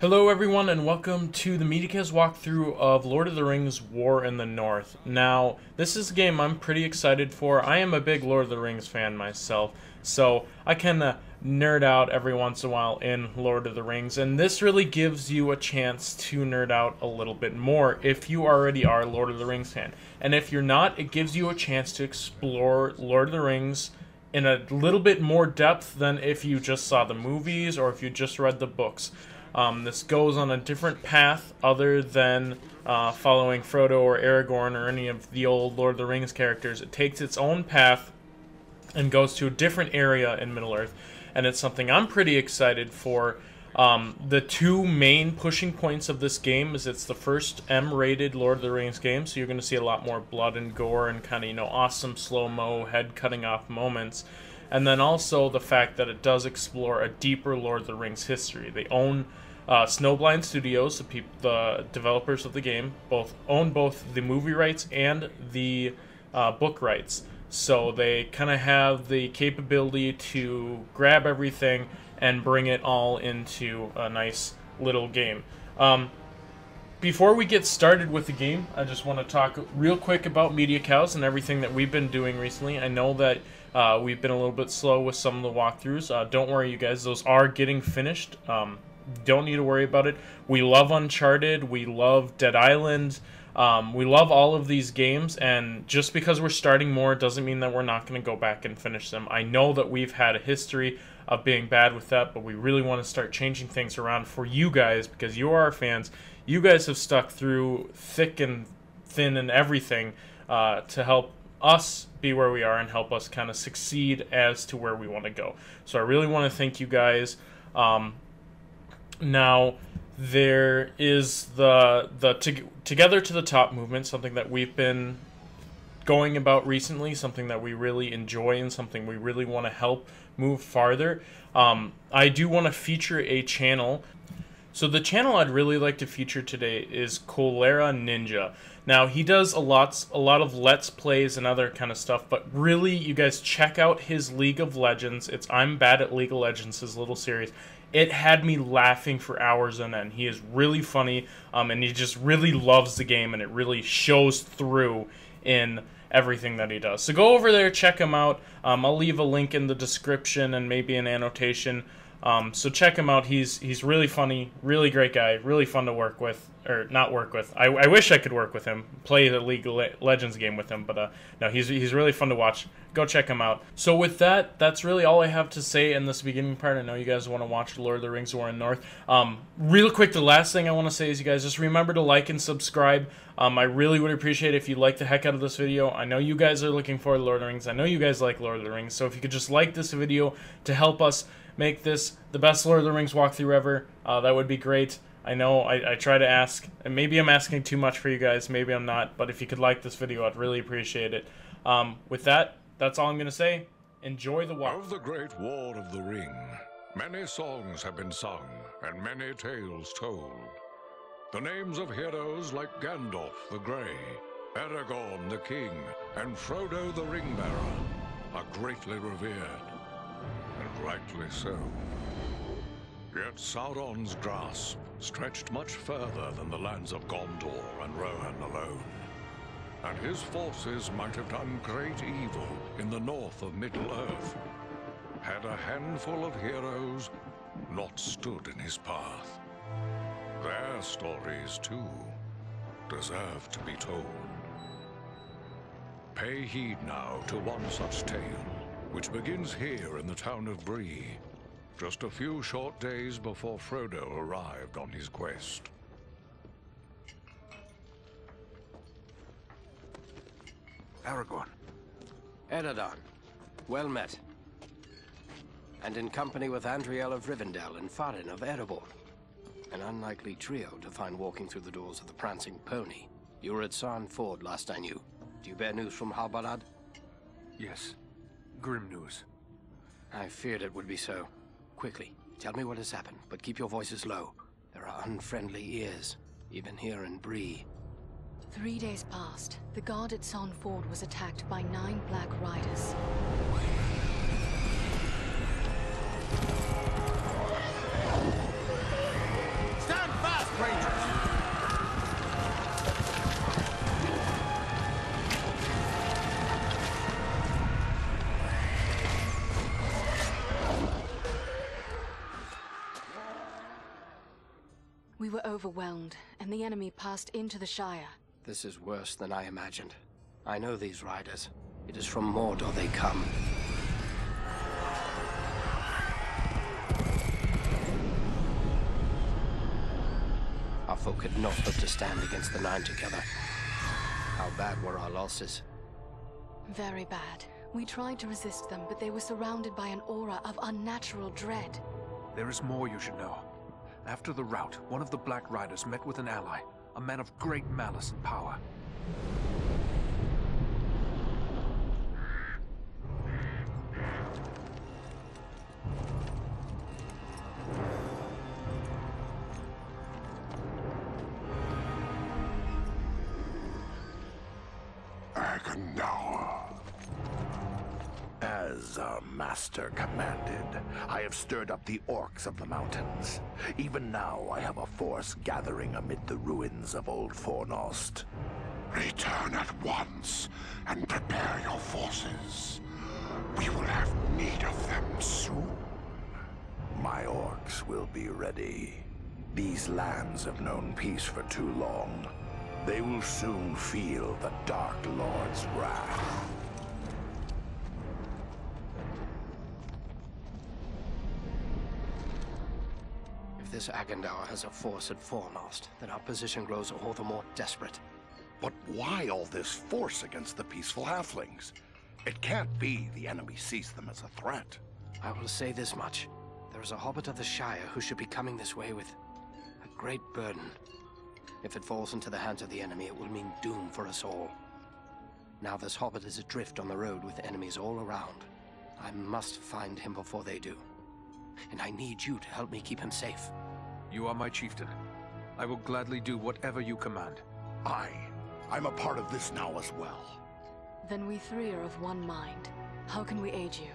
Hello everyone and welcome to the MediaCast walkthrough of Lord of the Rings War in the North. Now, this is a game I'm pretty excited for. I am a big Lord of the Rings fan myself, so I kinda nerd out every once in a while in Lord of the Rings, and this really gives you a chance to nerd out a little bit more if you already are a Lord of the Rings fan. And if you're not, it gives you a chance to explore Lord of the Rings in a little bit more depth than if you just saw the movies or if you just read the books. This goes on a different path other than following Frodo or Aragorn or any of the old Lord of the Rings characters. It takes its own path and goes to a different area in Middle-earth, and it's something I'm pretty excited for. The two main pushing points of this game is it's the first M-rated Lord of the Rings game, so you're going to see a lot more blood and gore and kind of, awesome slow-mo, head-cutting-off moments. And then also the fact that it does explore a deeper Lord of the Rings history. They own Snowblind Studios, the developers of the game, own both the movie rights and the book rights. So they kind of have the capability to grab everything and bring it all into a nice little game. Before we get started with the game, I just want to talk real quick about MediaCast and everything that we've been doing recently. I know that we've been a little bit slow with some of the walkthroughs. Don't worry, you guys. Those are getting finished. Don't need to worry about it. We love Uncharted. We love Dead Island. We love all of these games, and just because we're starting more doesn't mean that we're not going to go back and finish them. I know that we've had a history of being bad with that, but we really want to start changing things around for you guys because you are our fans. You guys have stuck through thick and thin and everything to help us be where we are and help us kind of succeed as to where we want to go. So I really want to thank you guys. Now, there is the Together to the Top movement, something that we've been going about recently, something that we really enjoy and something we really want to help move farther. I do want to feature a channel. So the channel I'd really like to feature today is Cholera Ninja. Now, he does a lot of Let's Plays and other kind of stuff, but really, you guys check out his League of Legends. It's I'm Bad at League of Legends, his little series. It had me laughing for hours on end. He is really funny, and he just really loves the game, and it really shows through in everything that he does. So go over there, check him out. I'll leave a link in the description and maybe an annotation. So check him out. He's really funny, really great guy, really fun to work with, or not work with. I wish I could work with him, play the League of Legends game with him, but no, he's really fun to watch. Go check him out. So with that, that's really all I have to say in this beginning part. I know you guys want to watch Lord of the Rings War in the North. Real quick, the last thing I want to say is you guys just remember to like and subscribe. I really would appreciate it if you like the heck out of this video. I know you guys are looking for Lord of the Rings. I know you guys like Lord of the Rings. So if you could just like this video to help us make this the best Lord of the Rings walkthrough ever, that would be great. I know I try to ask, and maybe I'm asking too much for you guys, maybe I'm not, but if you could like this video, I'd really appreciate it. With that, that's all I'm going to say. Enjoy the walk. Of the great War of the Ring, many songs have been sung, and many tales told. The names of heroes like Gandalf the Grey, Aragorn the King, and Frodo the Ring-Bearer are greatly revered. And rightly so. Yet Sauron's grasp stretched much further than the lands of Gondor and Rohan alone, and his forces might have done great evil in the north of Middle-earth, had a handful of heroes not stood in his path. Their stories, too, deserve to be told. Pay heed now to one such tale, which begins here in the town of Bree, just a few short days before Frodo arrived on his quest. Aragorn. Eredon. Well met. And in company with Andriel of Rivendell and Farin of Erebor. An unlikely trio to find walking through the doors of the Prancing Pony. You were at Sarn Ford last I knew. Do you bear news from Halbarad? Yes. Grim news. I feared it would be so. Quickly, tell me what has happened, but keep your voices low. There are unfriendly ears, even here in Bree. 3 days passed. The guard at Sarn Ford was attacked by 9 Black Riders. Stand We were overwhelmed, and the enemy passed into the Shire. This is worse than I imagined. I know these riders. It is from Mordor they come. Our folk could not hope to stand against the Nine together. How bad were our losses? Very bad. We tried to resist them, but they were surrounded by an aura of unnatural dread. There is more you should know. After the rout, one of the Black Riders met with an ally, a man of great malice and power. As our master commanded, I have stirred up the orcs of the mountains. Even now, I have a force gathering amid the ruins of Old Fornost. Return at once and prepare your forces. We will have need of them soon. My orcs will be ready. These lands have known peace for too long. They will soon feel the Dark Lord's wrath. If this Agandaur has a force at Fornost, then our position grows all the more desperate. But why all this force against the peaceful halflings? It can't be the enemy sees them as a threat. I will say this much. There is a hobbit of the Shire who should be coming this way with a great burden. If it falls into the hands of the enemy, it will mean doom for us all. Now this hobbit is adrift on the road with enemies all around. I must find him before they do. And I need you to help me keep him safe. You are my chieftain. I will gladly do whatever you command. I'm a part of this now as well. Then we three are of one mind. How can we aid you?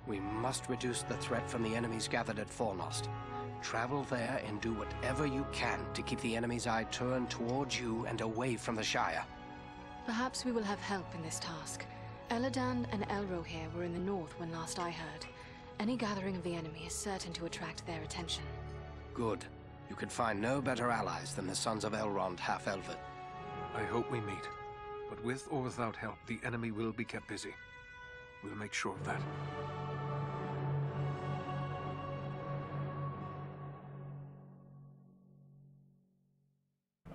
We must reduce the threat from the enemies gathered at Fornost. Travel there and do whatever you can to keep the enemy's eye turned towards you and away from the Shire. Perhaps we will have help in this task. Eladan and Elrohir were in the north when last I heard. Any gathering of the enemy is certain to attract their attention. Good. You could find no better allies than the sons of Elrond half-elven. I hope we meet. But with or without help, the enemy will be kept busy. We'll make sure of that.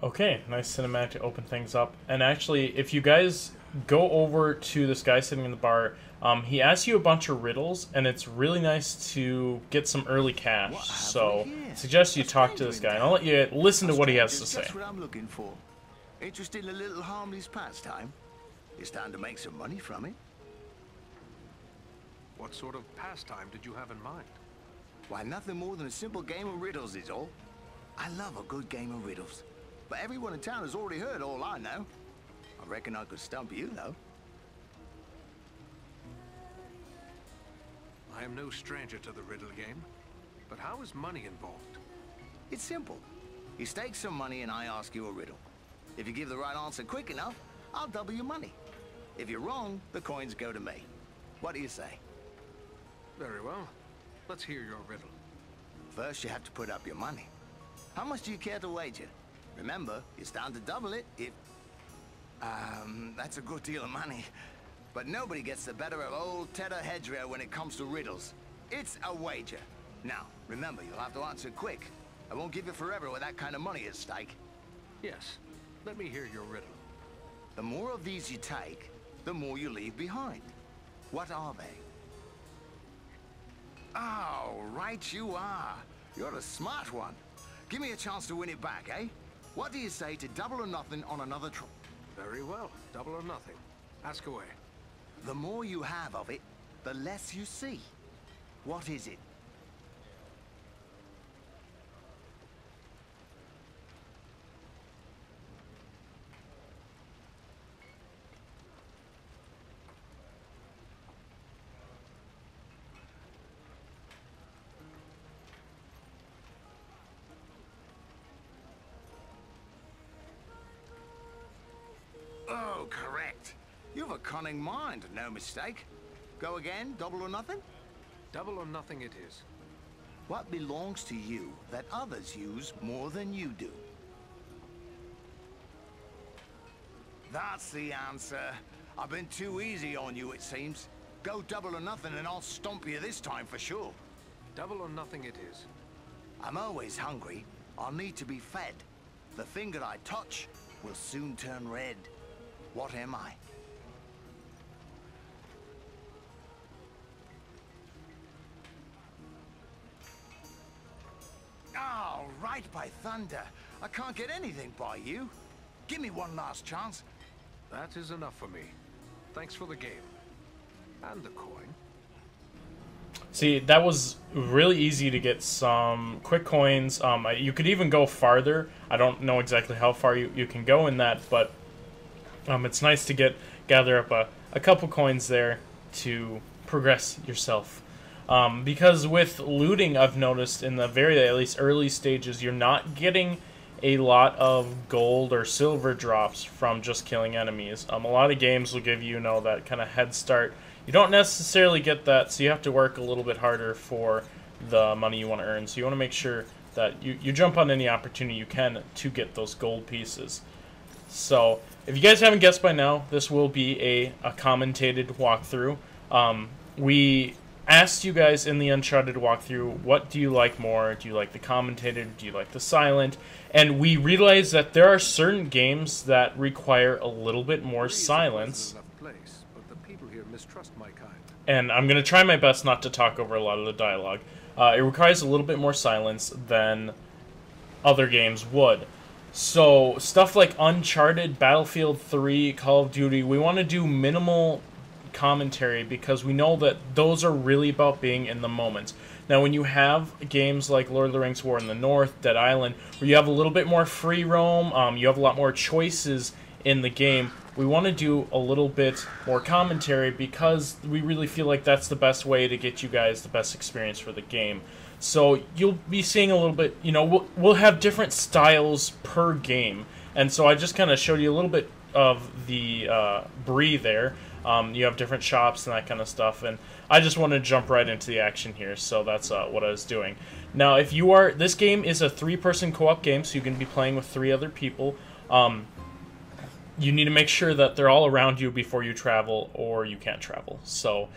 Okay, nice cinematic to open things up. And actually, if you guys go over to this guy sitting in the bar, he asks you a bunch of riddles, and it's really nice to get some early cash. So, I suggest you talk to this guy, and I'll let you listen to what he has to say. That's what I'm looking for. Interested in a little harmless pastime? It's time to make some money from it. What sort of pastime did you have in mind? Why, nothing more than a simple game of riddles is all. I love a good game of riddles. But everyone in town has already heard all I know. I reckon I could stump you, though. I am no stranger to the riddle game. But how is money involved? It's simple. You stake some money and I ask you a riddle. If you give the right answer quick enough, I'll double your money. If you're wrong, the coins go to me. What do you say? Very well. Let's hear your riddle. First, you have to put up your money. How much do you care to wager? Remember, you stand to double it if... that's a good deal of money. But nobody gets the better of old Tedder Hedgerow when it comes to riddles. It's a wager. Now, remember, you'll have to answer quick. I won't give you forever with that kind of money at stake. Yes. Let me hear your riddle. The more of these you take, the more you leave behind. What are they? Oh, right you are. You're a smart one. Give me a chance to win it back, eh? What do you say to double or nothing on another trip? Very well. Double or nothing. Ask away. The more you have of it, the less you see. What is it? Oh, correct. You've a cunning mind, no mistake. Go again, double or nothing? Double or nothing it is. What belongs to you that others use more than you do? That's the answer. I've been too easy on you, it seems. Go double or nothing and I'll stomp you this time for sure. Double or nothing it is. I'm always hungry. I'll need to be fed. The finger I touch will soon turn red. What am I? Oh, right by thunder. I can't get anything by you. Give me one last chance. That is enough for me. Thanks for the game. And the coin. See, that was really easy to get some quick coins. You could even go farther. I don't know exactly how far you can go in that, but it's nice to gather up a couple coins there to progress yourself. Because with looting, I've noticed in the at least early stages, you're not getting a lot of gold or silver drops from just killing enemies. A lot of games will give you, that kind of head start. You don't necessarily get that, so you have to work a little bit harder for the money you want to earn. So you want to make sure that you jump on any opportunity you can to get those gold pieces. So if you guys haven't guessed by now, this will be a commentated walkthrough. We asked you guys in the Uncharted walkthrough, what do you like more? Do you like the commentated? Do you like the silent? And we realized that there are certain games that require a little bit more silence. Mistrust my kind. And I'm going to try my best not to talk over a lot of the dialogue. It requires a little bit more silence than other games would. So stuff like Uncharted, Battlefield 3, Call of Duty, we want to do minimal commentary because we know that those are really about being in the moment. Now when you have games like Lord of the Rings War in the North, Dead Island, where you have a little bit more free roam, you have a lot more choices in the game, we want to do a little bit more commentary because we really feel like that's the best way to get you guys the best experience for the game. So you'll be seeing a little bit, we'll have different styles per game. And so I just kind of showed you a little bit of the Bree there. You have different shops and that kind of stuff. And I just want to jump right into the action here. So that's what I was doing. Now, this game is a 3-person co-op game, so you can be playing with 3 other people. You need to make sure that they're all around you before you travel, or you can't travel. So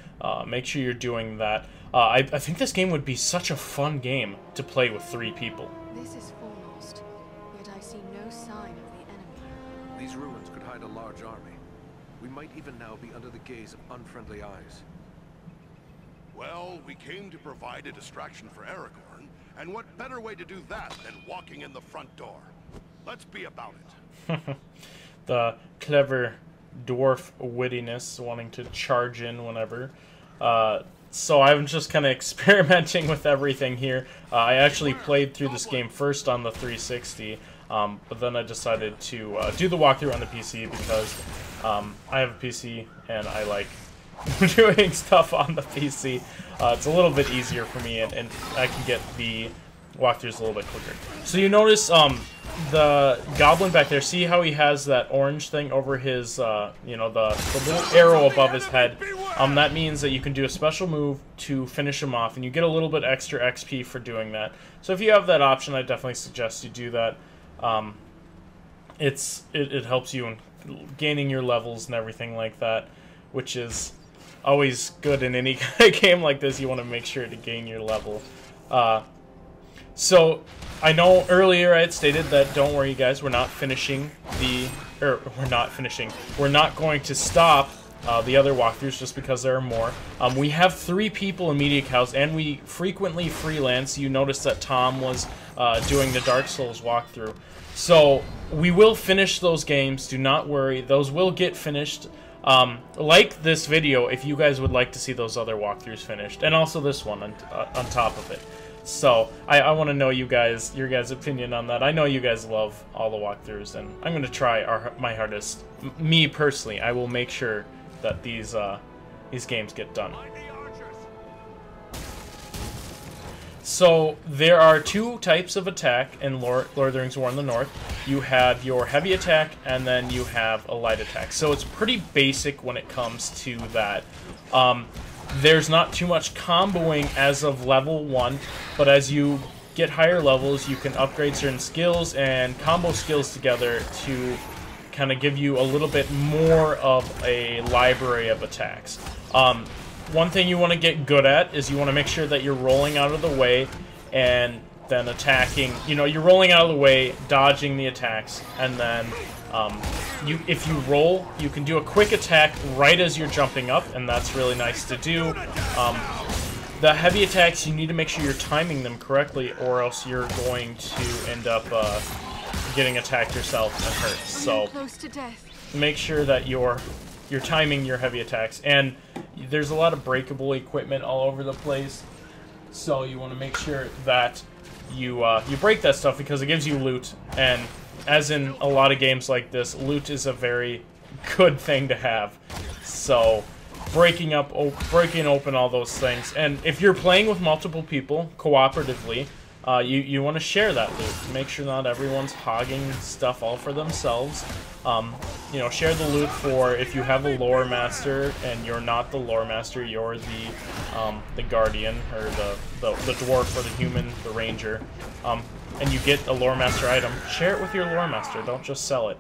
make sure you're doing that. I think this game would be such a fun game to play with 3 people. This is foremost, yet I see no sign of the enemy. These ruins could hide a large army. We might even now be under the gaze of unfriendly eyes. Well, we came to provide a distraction for Aragorn, and what better way to do that than walking in the front door? Let's be about it. The clever dwarf wittiness, wanting to charge in whenever. So I'm just kind of experimenting with everything here. I actually played through this game first on the 360, but then I decided to do the walkthrough on the PC because I have a PC and I like doing stuff on the PC. It's a little bit easier for me, and I can get the walkthroughs a little bit quicker. So you notice the goblin back there, see how he has that orange thing over his, the little arrow above his head? That means that you can do a special move to finish him off, and you get a little bit extra XP for doing that. So if you have that option, I definitely suggest you do that. It helps you in gaining your levels and everything like that, which is always good in any game like this. You want to make sure to gain your level. So I know earlier I had stated that don't worry guys, we're not finishing we're not going to stop the other walkthroughs just because there are more. We have 3 people in Media Cows, and we frequently freelance. You noticed that Tom was doing the Dark Souls walkthrough. So we will finish those games, do not worry, those will get finished. Like this video if you guys would like to see those other walkthroughs finished, and also this one on top of it. So I want to know your guys' opinion on that. I know you guys love all the walkthroughs, and I'm going to try my hardest. Me personally, I will make sure that these games get done. So there are 2 types of attack in Lord of the Rings War in the North. You have your heavy attack, and then you have a light attack. So it's pretty basic when it comes to that. there's not too much comboing as of level 1, but as you get higher levels, you can upgrade certain skills and combo skills together to kind of give you a little bit more of a library of attacks. One thing you want to get good at is you want to make sure that you're rolling out of the way and then attacking. You know, you're rolling out of the way, dodging the attacks, and then if you roll, you can do a quick attack right as you're jumping up, and that's really nice to do. The heavy attacks, you need to make sure you're timing them correctly, or else you're going to end up getting attacked yourself and hurt. So make sure that you're timing your heavy attacks. And there's a lot of breakable equipment all over the place, so you want to make sure that you break that stuff, because it gives you loot. And as in a lot of games like this, loot is a very good thing to have. So breaking open all those things. And if you're playing with multiple people cooperatively, you want to share that loot. Make sure not everyone's hogging stuff all for themselves. You know, share the loot for if you have a lore master and you're not the lore master, you're the guardian, or the dwarf, or the human, the ranger, and you get a lore master item. Share it with your lore master. Don't just sell it.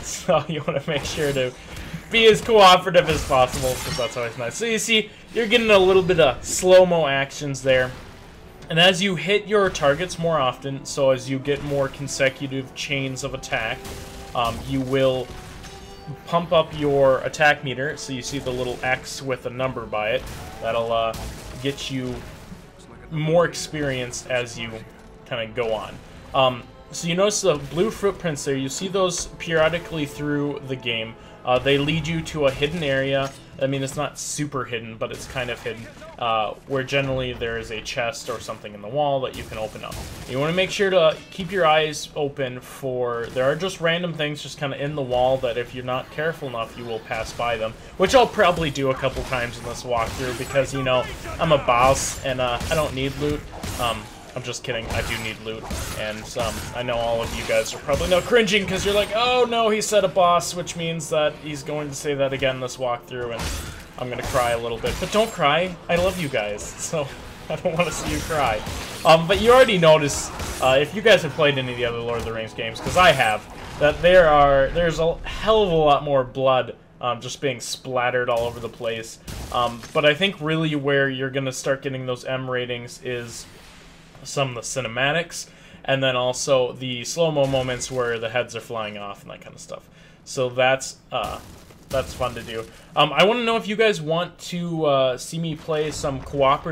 So you want to make sure to be as cooperative as possible, because that's always nice. So you see, you're getting a little bit of slow-mo actions there. And as you hit your targets more often, so as you get more consecutive chains of attack, you will pump up your attack meter. So you see the little X with a number by it. That'll get you more experience as you kind of go on. So you notice the blue footprints there. You see those periodically through the game. They lead you to a hidden area. I mean, it's not super hidden, but it's kind of hidden, where generally there is a chest or something in the wall that you can open up. You want to make sure to keep your eyes open for... There are just random things just kind of in the wall that if you're not careful enough, you will pass by them, which I'll probably do a couple times in this walkthrough, because, you know, I'm a boss and I don't need loot. I'm just kidding, I do need loot, and I know all of you guys are probably now cringing because you're like, oh no, he said a boss, which means that he's going to say that again this walkthrough, and I'm gonna cry a little bit. But don't cry, I love you guys, so I don't want to see you cry. But you already noticed, if you guys have played any of the other Lord of the Rings games, because I have, that there's a hell of a lot more blood just being splattered all over the place. But I think really where you're gonna start getting those M ratings is some of the cinematics, and then also the slow-mo moments where the heads are flying off and that kind of stuff. So that's fun to do. I want to know if you guys want to see me play some co-op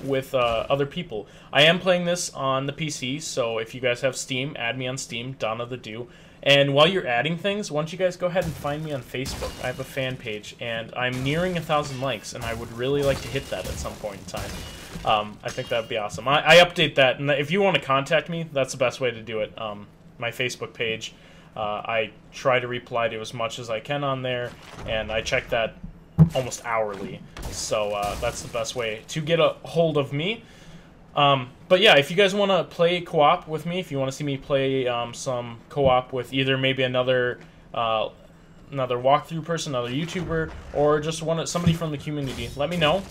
with other people. I am playing this on the PC, so if you guys have Steam, add me on Steam, Donna the Do. And while you're adding things, why don't you guys go ahead and find me on Facebook. I have a fan page, and I'm nearing 1,000 likes, and I would really like to hit that at some point in time. I think that'd be awesome. I update that, and if you want to contact me, that's the best way to do it. My Facebook page, I try to reply to as much as I can on there, and I check that almost hourly. So that's the best way to get a hold of me. But yeah, if you guys want to play co-op with me, if you want to see me play some co-op with either maybe another walkthrough person, another YouTuber, or just somebody from the community, let me know.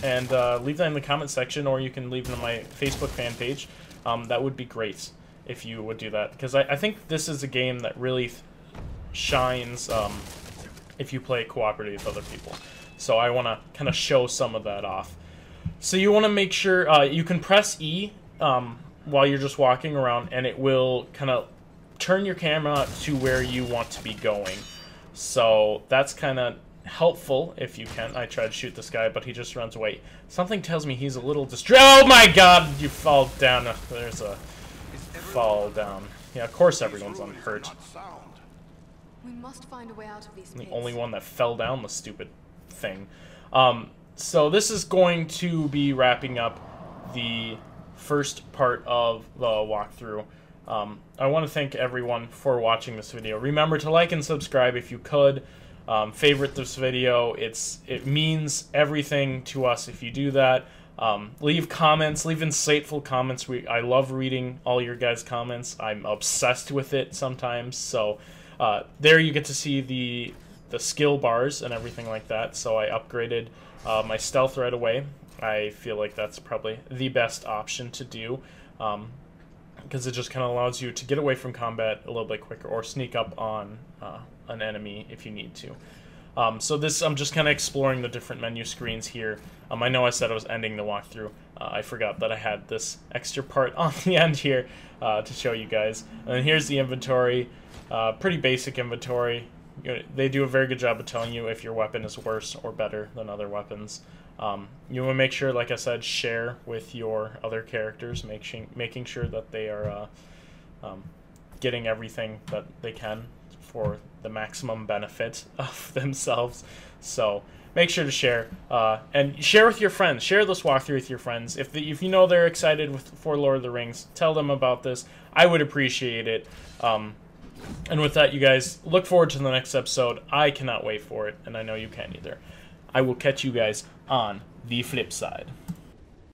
And leave that in the comment section, or you can leave it on my Facebook fan page. That would be great if you would do that, because I think this is a game that really shines if you play cooperative with other people. So I want to kind of show some of that off. So you want to make sure you can press E while you're just walking around, and it will kind of turn your camera to where you want to be going. So that's kind of helpful if you can. I tried to shoot this guy, but he just runs away. Something tells me he's a little distracted. Oh my god, you fall down. There's a fall down. Yeah, of course everyone's unhurt. We must find a way out of these pits. I'm the only one that fell down, the stupid thing. So this is going to be wrapping up the first part of the walkthrough. I want to thank everyone for watching this video. Remember to like and subscribe if you could. Favorite this video. It means everything to us if you do that. Leave comments, leave insightful comments. I love reading all your guys' comments. I'm obsessed with it sometimes. So there you get to see the skill bars and everything like that. So I upgraded my stealth right away. I feel like that's probably the best option to do, because it just kind of allows you to get away from combat a little bit quicker or sneak up on an enemy if you need to. So this, I'm just kind of exploring the different menu screens here. I know I said I was ending the walkthrough. I forgot that I had this extra part on the end here to show you guys. And then here's the inventory. Pretty basic inventory. They do a very good job of telling you if your weapon is worse or better than other weapons. You want to make sure, like I said, share with your other characters, making sure that they are getting everything that they can for the maximum benefit of themselves. So make sure to share, and share with your friends. Share this walkthrough with your friends. If you know they're excited for Lord of the Rings, tell them about this. I would appreciate it. And with that, you guys, look forward to the next episode. I cannot wait for it, and I know you can't either. I will catch you guys on the flip side.